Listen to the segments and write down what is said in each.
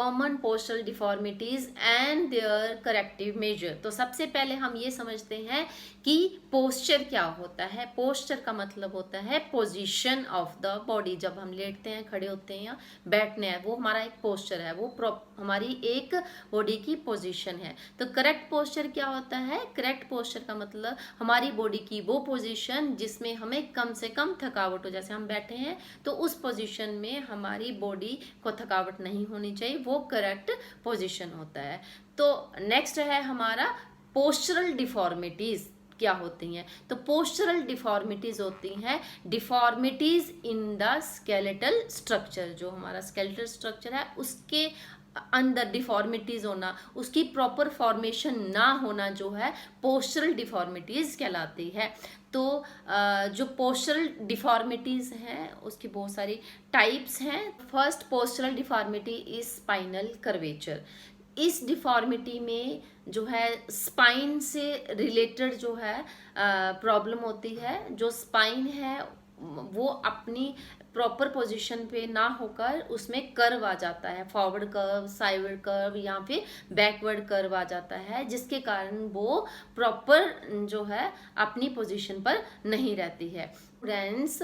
Common postural deformities and their corrective measure. तो सबसे पहले हम ये समझते हैं कि पोस्चर क्या होता है। पोस्चर का मतलब होता है पोजीशन ऑफ द बॉडी। जब हम लेटते हैं, खड़े होते हैं या बैठने हैं, वो हमारा एक पोस्चर है, वो हमारी एक बॉडी की पोजीशन है। तो करेक्ट पोस्चर क्या होता है? करेक्ट पोस्चर का मतलब हमारी बॉडी की वो पोजीशन जिसमें हमें कम से कम थकावट हो। जैसे हम बैठे हैं तो उस पोजीशन में हमारी बॉडी को थकावट नहीं होनी चाहिए, वो करेक्ट पोजीशन होता है। तो नेक्स्ट है हमारा पोस्चरल डिफॉर्मिटीज क्या होती हैं। तो पोस्चरल डिफॉर्मिटीज होती हैं deformities in the skeletal structure. जो हमारा स्केलेटल स्ट्रक्चर है उसके अंदर डिफॉर्मिटीज होना, उसकी प्रॉपर फॉर्मेशन ना होना जो है पोस्चरल डिफॉर्मिटीज कहलाती है। तो जो पोस्चरल डिफॉर्मिटीज हैं उसकी बहुत सारी टाइप्स हैं। First postural deformity is spinal curvature. इस डिफॉर्मिटी में जो है स्पाइन से रिलेटेड जो है प्रॉब्लम होती है। जो स्पाइन है वो अपनी प्रॉपर पोजीशन पे ना होकर उसमें कर्व आ जाता है, फॉरवर्ड कर्व, साइडवर्ड कर्व या फिर बैकवर्ड कर्व आ जाता है, जिसके कारण वो प्रॉपर जो है अपनी पोजीशन पर नहीं रहती है। फ्रेंड्स,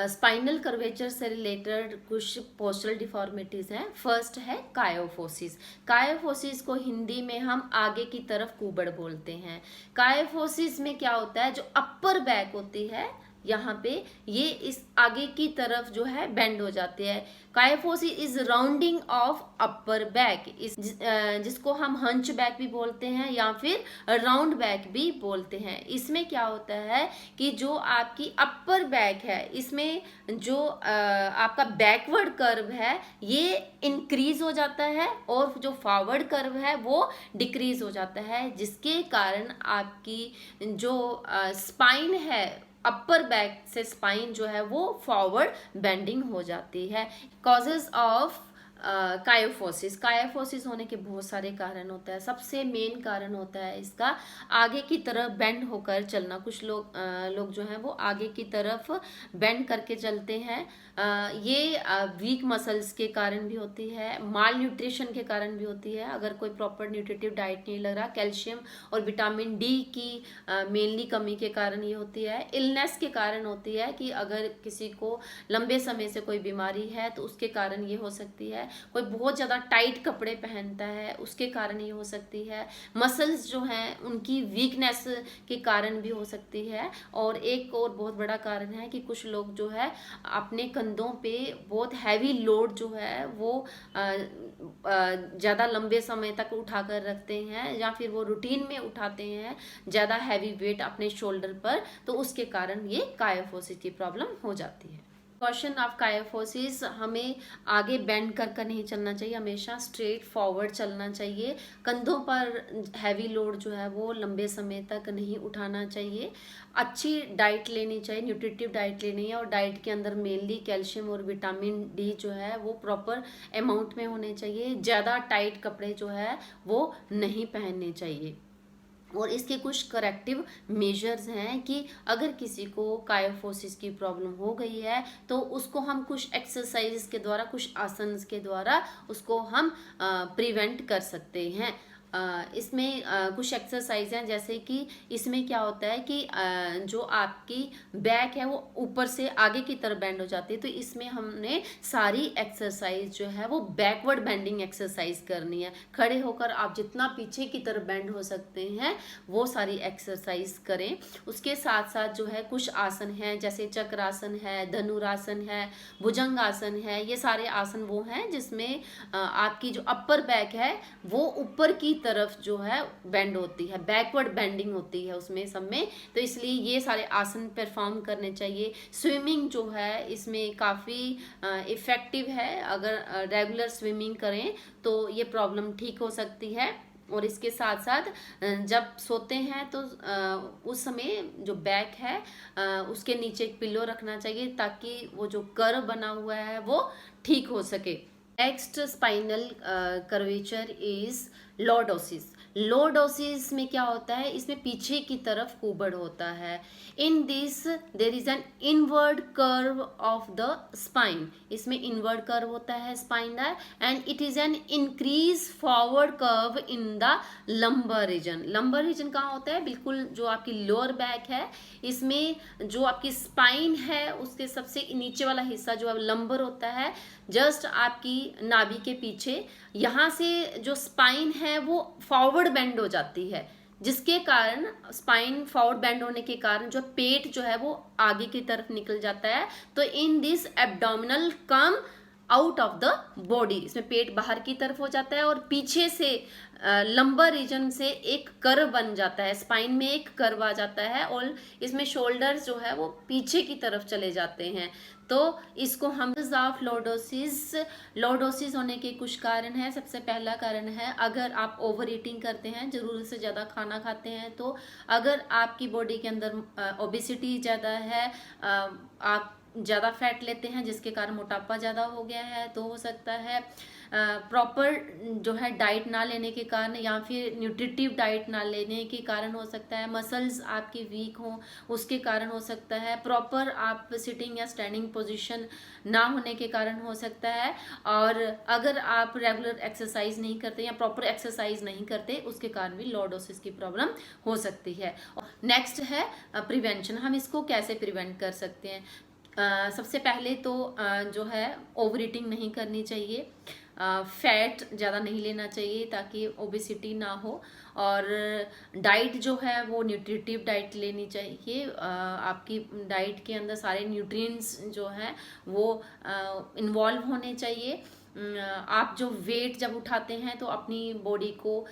स्पाइनल कर्वेचर से रिलेटेड कुछ पोस्चरल डिफॉर्मिटीज हैं। फर्स्ट है कायोफोसिस। कायोफोसिस को हिंदी में हम आगे की तरफ कुबड़ बोलते हैं। कायोफोसिस में क्या होता है, जो अपर बैक होती है यहाँ पे, ये इस आगे की तरफ जो है बेंड हो जाती है। Kyphosis is rounding of upper back, जिसको हम हंच बैक भी बोलते हैं या फिर राउंड बैक भी बोलते हैं। इसमें क्या होता है कि जो आपकी अपर बैक है इसमें जो आपका बैकवर्ड कर्व है ये इंक्रीज हो जाता है और जो फॉरवर्ड कर्व है वो डिक्रीज हो जाता है, जिसके कारण आपकी जो स्पाइन है, अपर बैक से स्पाइन जो है वो फॉरवर्ड बेंडिंग हो जाती है। Causes of कायोफोसिस। कायोफोसिस होने के बहुत सारे कारण होता है। सबसे मेन कारण होता है इसका आगे की तरफ बेंड होकर चलना। कुछ लोग जो हैं वो आगे की तरफ बेंड करके चलते हैं। ये वीक मसल्स के कारण भी होती है, माल न्यूट्रिशन के कारण भी होती है। अगर कोई प्रॉपर न्यूट्रिटिव डाइट नहीं लग रहा, कैल्शियम और विटामिन डी की मेनली कमी के कारण ये होती है। इलनेस के कारण होती है कि अगर किसी को लंबे समय से कोई बीमारी है तो उसके कारण ये हो सकती है। कोई बहुत ज़्यादा टाइट कपड़े पहनता है उसके कारण ये हो सकती है। मसल्स जो हैं उनकी वीकनेस के कारण भी हो सकती है। और एक और बहुत बड़ा कारण है कि कुछ लोग जो है अपने कंधों पे बहुत हैवी लोड जो है वो ज़्यादा लंबे समय तक उठा कर रखते हैं या फिर वो रूटीन में उठाते हैं ज़्यादा हैवी वेट अपने शोल्डर पर, तो उसके कारण ये कायोफोसिस की प्रॉब्लम हो जाती है। क्वेश्चन ऑफ कायोफोसिस, हमें आगे बेंड कर नहीं चलना चाहिए, हमेशा स्ट्रेट फॉरवर्ड चलना चाहिए। कंधों पर हैवी लोड जो है वो लंबे समय तक नहीं उठाना चाहिए। अच्छी डाइट लेनी चाहिए, न्यूट्रिटिव डाइट लेनी है और डाइट के अंदर मेनली कैल्शियम और विटामिन डी जो है वो प्रॉपर अमाउंट में होने चाहिए। ज़्यादा टाइट कपड़े जो है वो नहीं पहनने चाहिए। और इसके कुछ करेक्टिव मेजर्स हैं कि अगर किसी को कायोफोसिस की प्रॉब्लम हो गई है तो उसको हम कुछ एक्सरसाइज के द्वारा, कुछ आसन के द्वारा उसको हम प्रिवेंट कर सकते हैं। इसमें कुछ एक्सरसाइज हैं, जैसे कि इसमें क्या होता है कि जो आपकी बैक है वो ऊपर से आगे की तरफ बेंड हो जाती है, तो इसमें हमने सारी एक्सरसाइज जो है वो बैकवर्ड बेंडिंग एक्सरसाइज करनी है। खड़े होकर आप जितना पीछे की तरफ बेंड हो सकते हैं वो सारी एक्सरसाइज करें। उसके साथ साथ जो है कुछ आसन हैं, जैसे चक्रासन है, धनुरासन है, भुजंगासन है। ये सारे आसन वो हैं जिसमें आपकी जो अपर बैक है वो ऊपर की तरफ जो है बेंड होती है, बैकवर्ड बेंडिंग होती है उसमें सब में, तो इसलिए ये सारे आसन परफॉर्म करने चाहिए। स्विमिंग जो है इसमें काफ़ी इफ़ेक्टिव है। अगर रेगुलर स्विमिंग करें तो ये प्रॉब्लम ठीक हो सकती है। और इसके साथ साथ जब सोते हैं तो उस समय जो बैक है उसके नीचे एक पिलो रखना चाहिए ताकि वो जो कर्व बना हुआ है वो ठीक हो सके। Next spinal curvature is lordosis. Lordosis में क्या होता है, इसमें पीछे की तरफ कुबड़ होता है। In this there is an inward curve of the spine, इसमें इनवर्ड कर्व होता है स्पाइन का, and it is an increase forward curve in the lumbar region. Lumbar region कहाँ होता है, बिल्कुल जो आपकी लोअर बैक है, इसमें जो आपकी स्पाइन है उसके सबसे नीचे वाला हिस्सा जो लंबर होता है, जस्ट आपकी नाभि के पीछे, यहाँ से जो स्पाइन है वो फॉरवर्ड बेंड हो जाती है, जिसके कारण स्पाइन फॉरवर्ड बेंड होने के कारण जो पेट जो है वो आगे की तरफ निकल जाता है। तो in this abdominal come out of the body, इसमें पेट बाहर की तरफ हो जाता है और पीछे से लंबर रीजन से एक कर्व बन जाता है, स्पाइन में एक कर्व आ जाता है और इसमें शोल्डर्स जो है वो पीछे की तरफ चले जाते हैं। तो इसको हम ऑफ लॉर्डोसिस, लॉर्डोसिस होने के कुछ कारण है। सबसे पहला कारण है, अगर आप ओवर ईटिंग करते हैं, जरूरत से ज़्यादा खाना खाते हैं, तो अगर आपकी बॉडी के अंदर ओबेसिटी ज़्यादा है, आप ज़्यादा फैट लेते हैं जिसके कारण मोटापा ज़्यादा हो गया है, तो हो सकता है प्रॉपर जो है डाइट ना लेने के कारण या फिर न्यूट्रिटिव डाइट ना लेने के कारण हो सकता है, मसल्स आपकी वीक हों उसके कारण हो सकता है, प्रॉपर आप सिटिंग या स्टैंडिंग पोजीशन ना होने के कारण हो सकता है, और अगर आप रेगुलर एक्सरसाइज नहीं करते या प्रॉपर एक्सरसाइज नहीं करते उसके कारण भी लॉर्डोसिस की प्रॉब्लम हो सकती है। नेक्स्ट है प्रिवेंशन, हम इसको कैसे प्रिवेंट कर सकते हैं। सबसे पहले तो जो है ओवर ईटिंग नहीं करनी चाहिए, फैट ज़्यादा नहीं लेना चाहिए ताकि ओबेसिटी ना हो, और डाइट जो है वो न्यूट्रिटिव डाइट लेनी चाहिए। आपकी डाइट के अंदर सारे न्यूट्रिएंट्स जो हैं वो इन्वॉल्व होने चाहिए। आप जो वेट जब उठाते हैं तो अपनी बॉडी को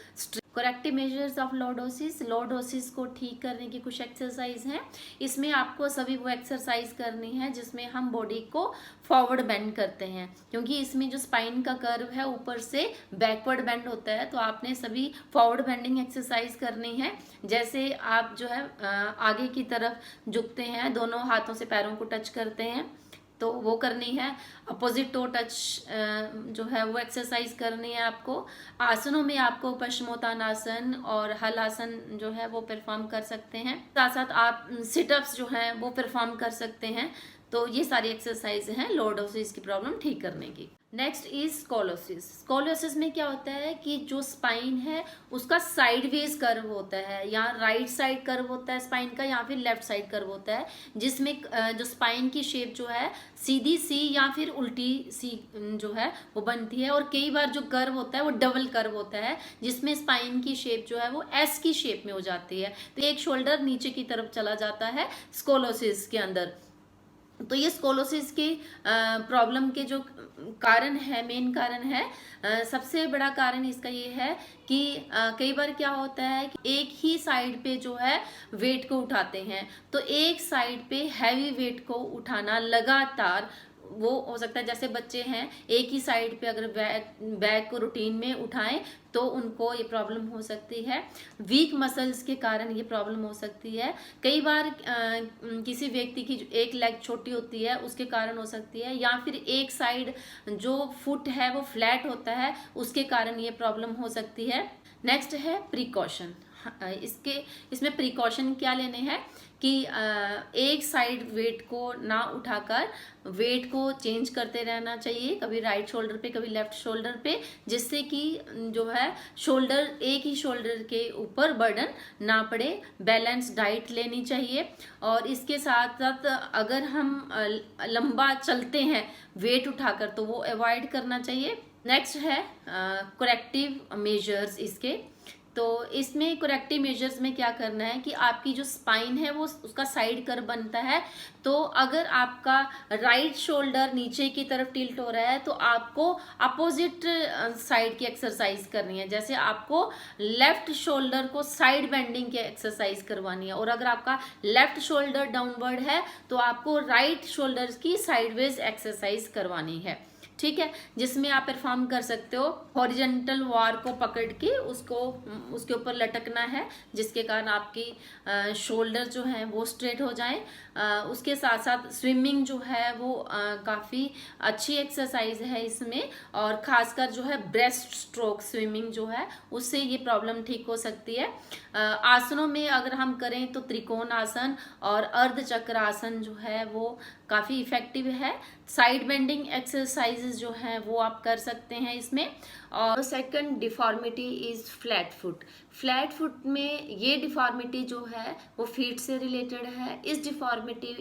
corrective measures of lordosis, lordosis को ठीक करने की कुछ एक्सरसाइज हैं। इसमें आपको सभी वो एक्सरसाइज करनी है जिसमें हम बॉडी को फॉरवर्ड बेंड करते हैं, क्योंकि इसमें जो स्पाइन का कर्व है ऊपर से बैकवर्ड बेंड होता है, तो आपने सभी फॉरवर्ड बेंडिंग एक्सरसाइज करनी है। जैसे आप जो है आगे की तरफ झुकते हैं, दोनों हाथों से पैरों को टच करते हैं, तो वो करनी है। अपोजिट टो टच जो है वो एक्सरसाइज करनी है आपको। आसनों में आपको पश्चिमोत्तानासन और हलासन जो है वो परफॉर्म कर सकते हैं, साथ साथ आप सिटअप्स जो हैं वो परफॉर्म कर सकते हैं। तो ये सारी एक्सरसाइज हैं लॉर्डोसिस की प्रॉब्लम ठीक करने की। Next is scoliosis. स्कोलोसिस में क्या होता है कि जो स्पाइन है उसका साइडवेज कर्व होता है, या राइट साइड कर्व होता है स्पाइन का, या फिर लेफ्ट साइड कर्व होता है, जिसमें जो स्पाइन की शेप जो है सीधी सी या फिर उल्टी सी जो है वो बनती है, और कई बार जो कर्व होता है वो डबल कर्व होता है, जिसमें स्पाइन की शेप जो है वो एस की शेप में हो जाती है, तो एक शोल्डर नीचे की तरफ चला जाता है स्कोलोसिस के अंदर। तो ये स्कोलोसिस की प्रॉब्लम के जो कारण है, मेन कारण है, सबसे बड़ा कारण इसका ये है कि कई बार क्या होता है कि एक ही साइड पे जो है वेट को उठाते हैं, तो एक साइड पे हैवी वेट को उठाना लगातार, वो हो सकता है जैसे बच्चे हैं एक ही साइड पे अगर बैग को रूटीन में उठाएं तो उनको ये प्रॉब्लम हो सकती है। वीक मसल्स के कारण ये प्रॉब्लम हो सकती है। कई बार किसी व्यक्ति की एक लेग छोटी होती है उसके कारण हो सकती है, या फिर एक साइड जो फुट है वो फ्लैट होता है उसके कारण ये प्रॉब्लम हो सकती है। नेक्स्ट है प्रिकॉशन। इसमें प्रिकॉशन क्या लेने हैं कि एक साइड वेट को ना उठाकर वेट को चेंज करते रहना चाहिए, कभी राइट शोल्डर पे कभी लेफ्ट शोल्डर पे, जिससे कि जो है शोल्डर एक ही शोल्डर के ऊपर बर्डन ना पड़े। बैलेंस डाइट लेनी चाहिए, और इसके साथ साथ अगर हम लंबा चलते हैं वेट उठाकर तो वो अवॉइड करना चाहिए। नेक्स्ट है करेक्टिव मेजर्स इसके। तो इसमें करेक्टिव मेजर्स में क्या करना है कि आपकी जो स्पाइन है वो उसका साइड कर्व बनता है, तो अगर आपका राइट शोल्डर नीचे की तरफ टिल्ट हो रहा है तो आपको अपोजिट साइड की एक्सरसाइज करनी है। जैसे आपको लेफ्ट शोल्डर को साइड बेंडिंग की एक्सरसाइज करवानी है, और अगर आपका लेफ्ट शोल्डर डाउनवर्ड है तो आपको राइट शोल्डर की साइडवेज एक्सरसाइज करवानी है, ठीक है, जिसमें आप परफॉर्म कर सकते हो। हॉरिजॉन्टल वार को पकड़ के उसको उसके ऊपर लटकना है, जिसके कारण आपकी शोल्डर जो है वो स्ट्रेट हो जाए। उसके साथ साथ स्विमिंग जो है वो काफ़ी अच्छी एक्सरसाइज है इसमें, और खासकर जो है ब्रेस्ट स्ट्रोक स्विमिंग जो है उससे ये प्रॉब्लम ठीक हो सकती है। आसनों में अगर हम करें तो त्रिकोण आसन और अर्ध चक्र आसन जो है वो काफ़ी इफेक्टिव है। साइड बेंडिंग एक्सरसाइजेज जो है वो आप कर सकते हैं इसमें। और second deformity is flat foot. Flat foot में ये डिफॉर्मिटी जो है वो फीट से रिलेटेड है। इस डिफॉर्मिटी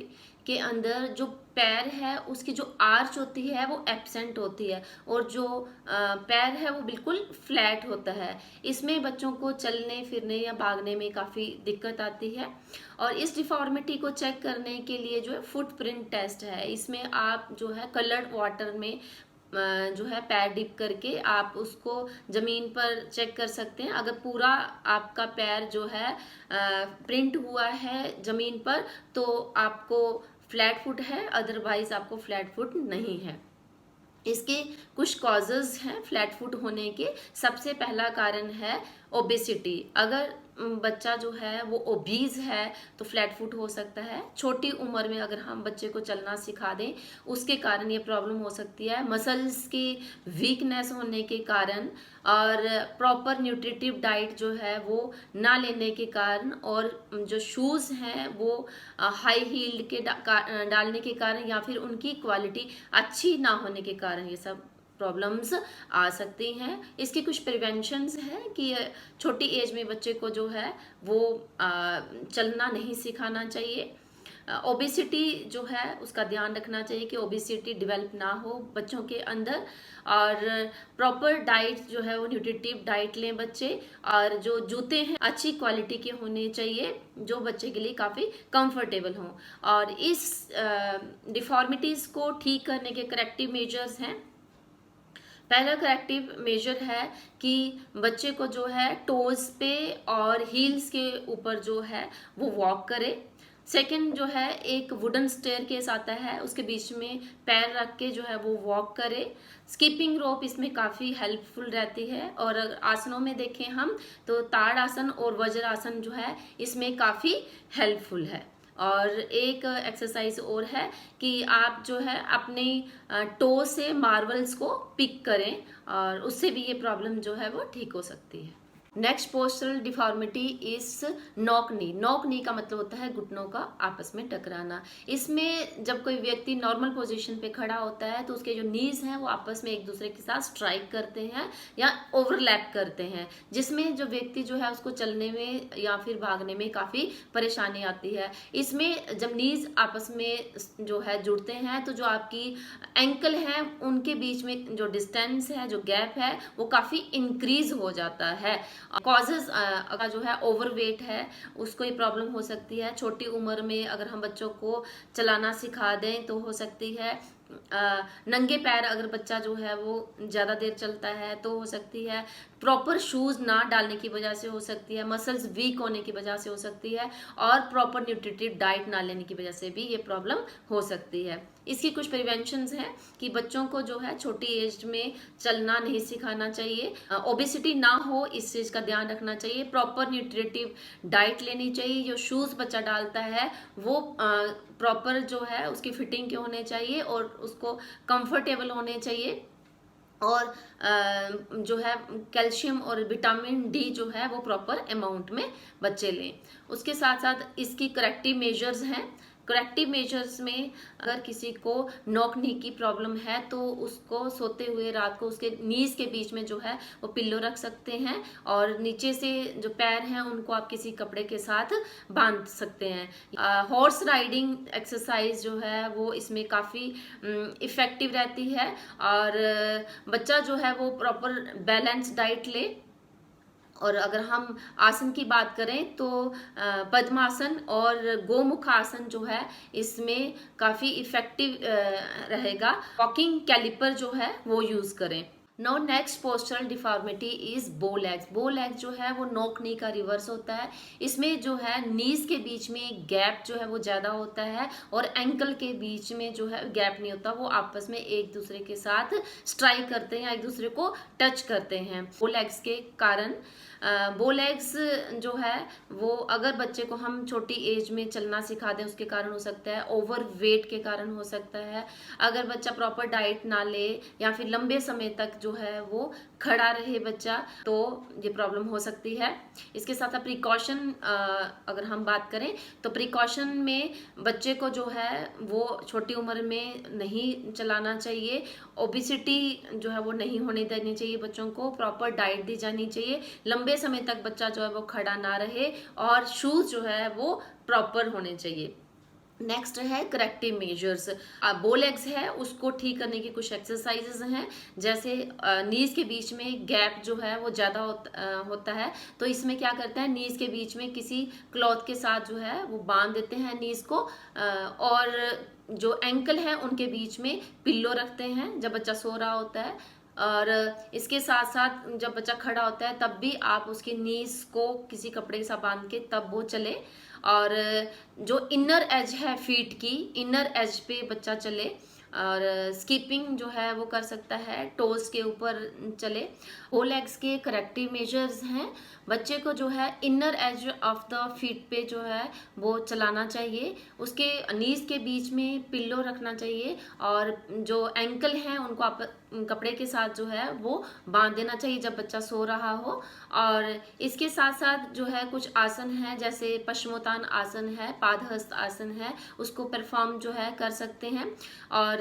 के अंदर जो पैर है उसकी जो आर्च होती है वो एब्सेंट होती है, और जो पैर है वो बिल्कुल फ्लैट होता है। इसमें बच्चों को चलने फिरने या भागने में काफ़ी दिक्कत आती है। और इस डिफॉर्मिटी को चेक करने के लिए जो है फुटप्रिंट टेस्ट है। इसमें आप जो है कलर्ड वाटर में जो है पैर डिप करके आप उसको जमीन पर चेक कर सकते हैं। अगर पूरा आपका पैर जो है प्रिंट हुआ है जमीन पर तो आपको फ्लैट फुट है, अदरवाइज आपको फ्लैट फुट नहीं है। इसके कुछ कॉजेज हैं फ्लैट फुट होने के। सबसे पहला कारण है ओबेसिटी। अगर बच्चा जो है वो ओबीज है तो फ्लैट फुट हो सकता है। छोटी उम्र में अगर हम बच्चे को चलना सिखा दें उसके कारण ये प्रॉब्लम हो सकती है। मसल्स की वीकनेस होने के कारण, और प्रॉपर न्यूट्रिटिव डाइट जो है वो ना लेने के कारण, और जो शूज़ हैं वो हाई हील्ड के डालने के कारण, या फिर उनकी क्वालिटी अच्छी ना होने के कारण ये सब प्रॉब्लम्स आ सकती हैं। इसके कुछ प्रिवेंशंस हैं कि छोटी एज में बच्चे को जो है वो चलना नहीं सिखाना चाहिए। ओबेसिटी जो है उसका ध्यान रखना चाहिए कि ओबेसिटी डेवलप ना हो बच्चों के अंदर। और प्रॉपर डाइट जो है वो न्यूट्रिटिव डाइट लें बच्चे। और जो जूते हैं अच्छी क्वालिटी के होने चाहिए जो बच्चे के लिए काफ़ी कंफर्टेबल हों। और इस डिफॉर्मिटीज़ को ठीक करने के करेक्टिव मेजर्स हैं। पहला करेक्टिव मेजर है कि बच्चे को जो है टोज पे और हील्स के ऊपर जो है वो वॉक करे। सेकंड जो है एक वुडन स्टेयर केस आता है उसके बीच में पैर रख के जो है वो वॉक करे। स्किपिंग रोप इसमें काफ़ी हेल्पफुल रहती है। और आसनों में देखें हम तो ताड़ आसन और वज्र आसन जो है इसमें काफ़ी हेल्पफुल है। और एक एक्सरसाइज और है कि आप जो है अपनी टो से मार्बल्स को पिक करें, और उससे भी ये प्रॉब्लम जो है वो ठीक हो सकती है। Next postural deformity is knock knee. Knock knee का मतलब होता है घुटनों का आपस में टकराना। इसमें जब कोई व्यक्ति नॉर्मल पोजीशन पे खड़ा होता है तो उसके जो नीज हैं वो आपस में एक दूसरे के साथ स्ट्राइक करते हैं या ओवरलैप करते हैं, जिसमें जो व्यक्ति जो है उसको चलने में या फिर भागने में काफ़ी परेशानी आती है। इसमें जब नीज आपस में जो है जुड़ते हैं तो जो आपकी एंकल है उनके बीच में जो डिस्टेंस है, जो गैप है, वो काफ़ी इंक्रीज हो जाता है। कॉजेज का जो है ओवरवेट है उसको ये प्रॉब्लम हो सकती है। छोटी उम्र में अगर हम बच्चों को चलाना सिखा दें तो हो सकती है। नंगे पैर अगर बच्चा जो है वो ज़्यादा देर चलता है तो हो सकती है। प्रॉपर शूज़ ना डालने की वजह से हो सकती है। मसल्स वीक होने की वजह से हो सकती है। और प्रॉपर न्यूट्रिटिव डाइट ना लेने की वजह से भी ये प्रॉब्लम हो सकती है। इसकी कुछ प्रिवेंशंस हैं कि बच्चों को जो है छोटी एज में चलना नहीं सिखाना चाहिए। ओबेसिटी ना हो इस चीज़ का ध्यान रखना चाहिए। प्रॉपर न्यूट्रिटिव डाइट लेनी चाहिए। जो शूज़ बच्चा डालता है वो प्रॉपर जो है उसकी फिटिंग के होने चाहिए और उसको कंफर्टेबल होने चाहिए। और जो है कैल्शियम और विटामिन डी जो है वो प्रॉपर अमाउंट में बच्चे लें। उसके साथ साथ इसकी करेक्टिव मेजर्स हैं। करेक्टिव मेजर्स में अगर किसी को नॉक नी की प्रॉब्लम है तो उसको सोते हुए रात को उसके नीज के बीच में जो है वो पिल्लो रख सकते हैं, और नीचे से जो पैर हैं उनको आप किसी कपड़े के साथ बांध सकते हैं। हॉर्स राइडिंग एक्सरसाइज जो है वो इसमें काफ़ी इफ़ेक्टिव रहती है। और बच्चा जो है वो प्रॉपर बैलेंस डाइट ले। और अगर हम आसन की बात करें तो पद्मासन और गोमुख आसन जो है इसमें काफ़ी इफ़ेक्टिव रहेगा। वॉकिंग कैलिपर जो है वो यूज़ करें। No next postural deformity is bow legs. Bow legs जो है वो नोक नी का रिवर्स होता है। इसमें जो है नीज के बीच में गैप जो है वो ज्यादा होता है और एंकल के बीच में जो है गैप नहीं होता, वो आपस में एक दूसरे के साथ स्ट्राइक करते हैं या एक दूसरे को टच करते हैं। बो लेग्स के कारण बो लेग्स जो है वो अगर बच्चे को हम छोटी एज में चलना सिखा दें उसके कारण हो सकता है, ओवर वेट के कारण हो सकता है, अगर बच्चा प्रॉपर डाइट ना ले या फिर लंबे समय तक जो है वो खड़ा रहे बच्चा, तो ये प्रॉब्लम हो सकती है। इसके साथ साथ प्रिकॉशन अगर हम बात करें तो प्रिकॉशन में बच्चे को जो है वो छोटी उम्र में नहीं चलाना चाहिए। ओबिसिटी जो है वो नहीं होने देनी चाहिए, बच्चों को प्रॉपर डाइट दी जानी चाहिए, लंबे समय तक बच्चा जो है वो खड़ा ना रहे और शूज जो है वो प्रॉपर होने चाहिए। नेक्स्ट है करेक्टिव मेजर्स। बो लेग्स है उसको ठीक करने की कुछ एक्सरसाइजेस हैं, जैसे नीज के बीच में गैप जो है वो ज़्यादा होता है, तो इसमें क्या करते हैं, नीज के बीच में किसी क्लॉथ के साथ जो है वो बांध देते हैं नीज को, और जो एंकल है उनके बीच में पिल्लो रखते हैं जब बच्चा सो रहा होता है। और इसके साथ साथ जब बच्चा खड़ा होता है तब भी आप उसकी नीज को किसी कपड़े के साथ बांध के तब वो चले, और जो इनर एज है फीट की, इनर एज पे बच्चा चले, और स्कीपिंग जो है वो कर सकता है, टोज के ऊपर चले। बो लेग्स के करेक्टिव मेजर्स हैं, बच्चे को जो है inner as of the feet पे जो है वो चलाना चाहिए, उसके नीज के बीच में पिल्लो रखना चाहिए, और जो एंकल हैं उनको आप कपड़े के साथ जो है वो बांध देना चाहिए जब बच्चा सो रहा हो। और इसके साथ साथ जो है कुछ आसन है, जैसे पश्चिमोत्तान आसन है, पादहस्त आसन है, उसको परफॉर्म जो है कर सकते हैं। और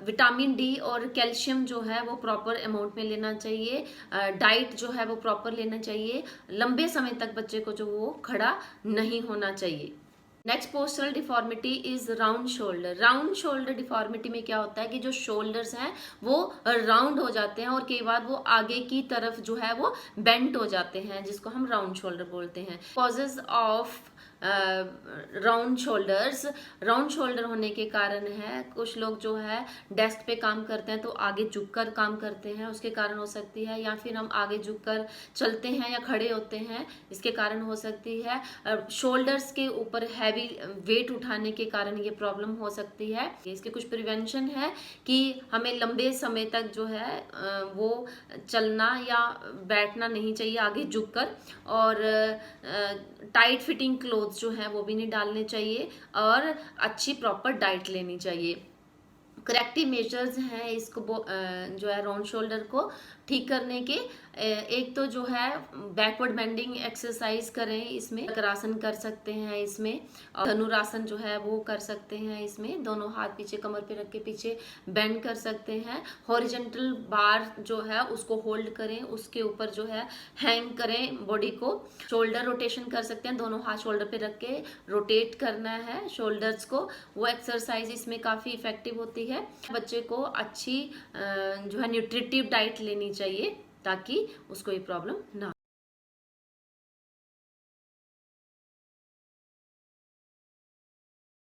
विटामिन डी और कैल्शियम जो है वो प्रॉपर अमाउंट में लेना चाहिए, डाइट जो है वो प्रॉपर लेना चाहिए, लंबे समय तक बच्चे को जो वो खड़ा नहीं होना चाहिए। Next postural deformity is round shoulder. Round shoulder deformity में क्या होता है कि जो शोल्डर्स हैं वो राउंड हो जाते हैं और कई बार वो आगे की तरफ जो है वो बेंट हो जाते हैं, जिसको हम राउंड शोल्डर बोलते हैं। Causes of round shoulders, round shoulder होने के कारण है, कुछ लोग जो है डेस्क पे काम करते हैं तो आगे झुककर काम करते हैं, उसके कारण हो सकती है, या फिर हम आगे झुककर चलते हैं या खड़े होते हैं, इसके कारण हो सकती है। शोल्डर्स के ऊपर हैवी वेट उठाने के कारण ये प्रॉब्लम हो सकती है। इसके कुछ प्रिवेंशन है कि हमें लंबे समय तक जो है वो चलना या बैठना नहीं चाहिए आगे झुककर, और टाइट फिटिंग क्लोथ जो है वो भी नहीं डालने चाहिए, और अच्छी प्रॉपर डाइट लेनी चाहिए। करेक्टिव मेजर्स हैं इसको जो है राउंड शोल्डर को ठीक करने के, एक तो जो है बैकवर्ड बेंडिंग एक्सरसाइज करें, इसमें चक्रासन कर सकते हैं इसमें, और धनुरासन जो है वो कर सकते हैं इसमें, दोनों हाथ पीछे कमर पे रख के पीछे बेंड कर सकते हैं। हॉरिजॉन्टल बार जो है उसको होल्ड करें, उसके ऊपर जो है हैंग करें बॉडी को। शोल्डर रोटेशन कर सकते हैं, दोनों हाथ शोल्डर पे रख के रोटेट करना है शोल्डर्स को, वो एक्सरसाइज इसमें काफ़ी इफेक्टिव होती है। बच्चे को अच्छी जो है न्यूट्रिटिव डाइट लेनी चाहिए ताकि उसको ये प्रॉब्लम ना